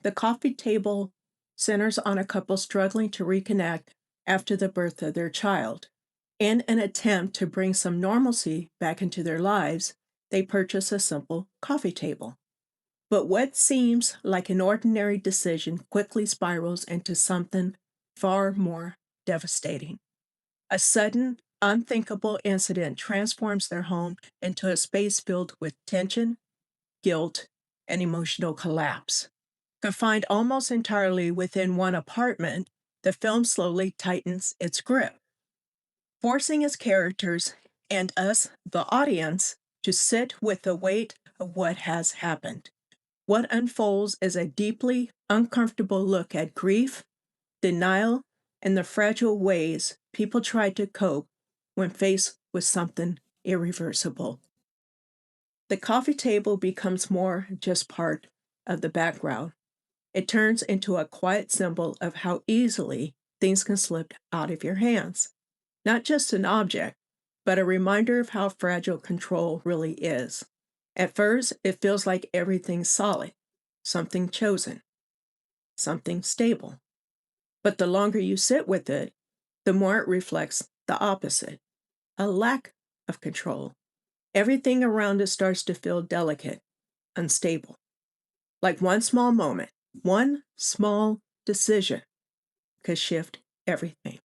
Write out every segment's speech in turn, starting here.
The coffee table centers on a couple struggling to reconnect after the birth of their child. In an attempt to bring some normalcy back into their lives, they purchase a simple coffee table. But what seems like an ordinary decision quickly spirals into something far more devastating. A sudden, unthinkable incident transforms their home into a space filled with tension, guilt, and emotional collapse. Confined almost entirely within one apartment, the film slowly tightens its grip, forcing its characters and us, the audience, to sit with the weight of what has happened. What unfolds is a deeply uncomfortable look at grief, denial, and the fragile ways people try to cope when faced with something irreversible. The coffee table becomes more just part of the background. It turns into a quiet symbol of how easily things can slip out of your hands. Not just an object, but a reminder of how fragile control really is. At first, it feels like everything's solid, something chosen, something stable. But the longer you sit with it, the more it reflects the opposite, a lack of control. Everything around us starts to feel delicate, unstable. Like one small moment, one small decision could shift everything.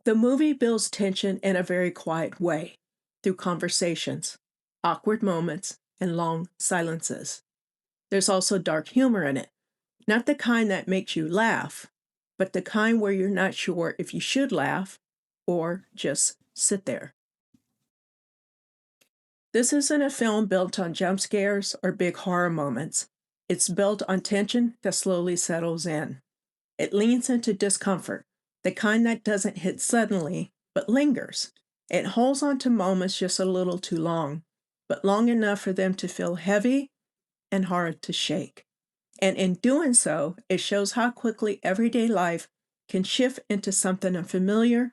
The movie builds tension in a very quiet way, through conversations, awkward moments, and long silences. There's also dark humor in it, not the kind that makes you laugh, but the kind where you're not sure if you should laugh or just sit there. This isn't a film built on jump scares or big horror moments. It's built on tension that slowly settles in. It leans into discomfort, the kind that doesn't hit suddenly, but lingers. It holds on to moments just a little too long, but long enough for them to feel heavy and hard to shake. And in doing so, it shows how quickly everyday life can shift into something unfamiliar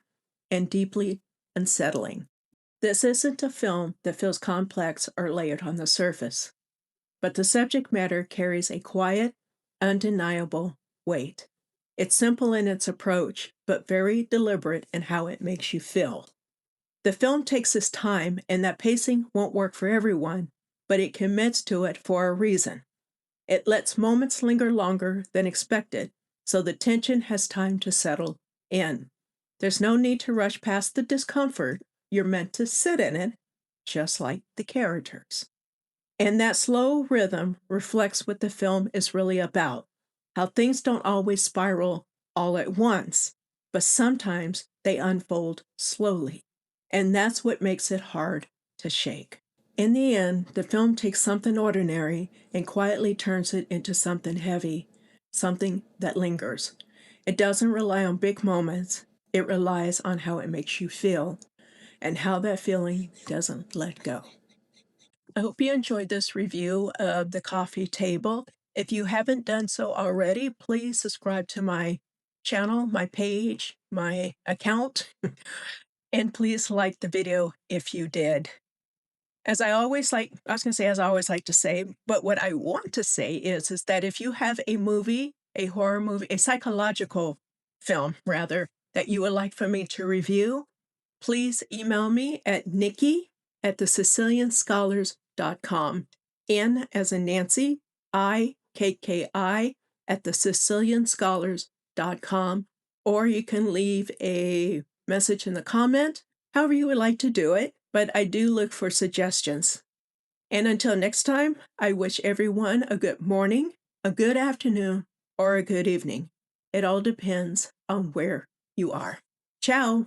and deeply unsettling. This isn't a film that feels complex or layered on the surface, but the subject matter carries a quiet, undeniable weight. It's simple in its approach, but very deliberate in how it makes you feel. The film takes its time, and that pacing won't work for everyone, but it commits to it for a reason. It lets moments linger longer than expected, so the tension has time to settle in. There's no need to rush past the discomfort. You're meant to sit in it, just like the characters. And that slow rhythm reflects what the film is really about, how things don't always spiral all at once, but sometimes they unfold slowly. And that's what makes it hard to shake. In the end, the film takes something ordinary and quietly turns it into something heavy, something that lingers. It doesn't rely on big moments, it relies on how it makes you feel and how that feeling doesn't let go. I hope you enjoyed this review of The Coffee Table. If you haven't done so already, please subscribe to my channel, my page, my account, and please like the video if you did. As I always like, I was going to say, as I always like to say, but what I want to say is that if you have a movie, a horror movie, a psychological film, rather, that you would like for me to review, please email me at nikki@thesicilianscholars.com. N as in Nancy, IKKI at thesicilianscholars.com. Or you can leave a message in the comment, however you would like to do it, but I do look for suggestions. And until next time, I wish everyone a good morning, a good afternoon, or a good evening. It all depends on where you are. Ciao!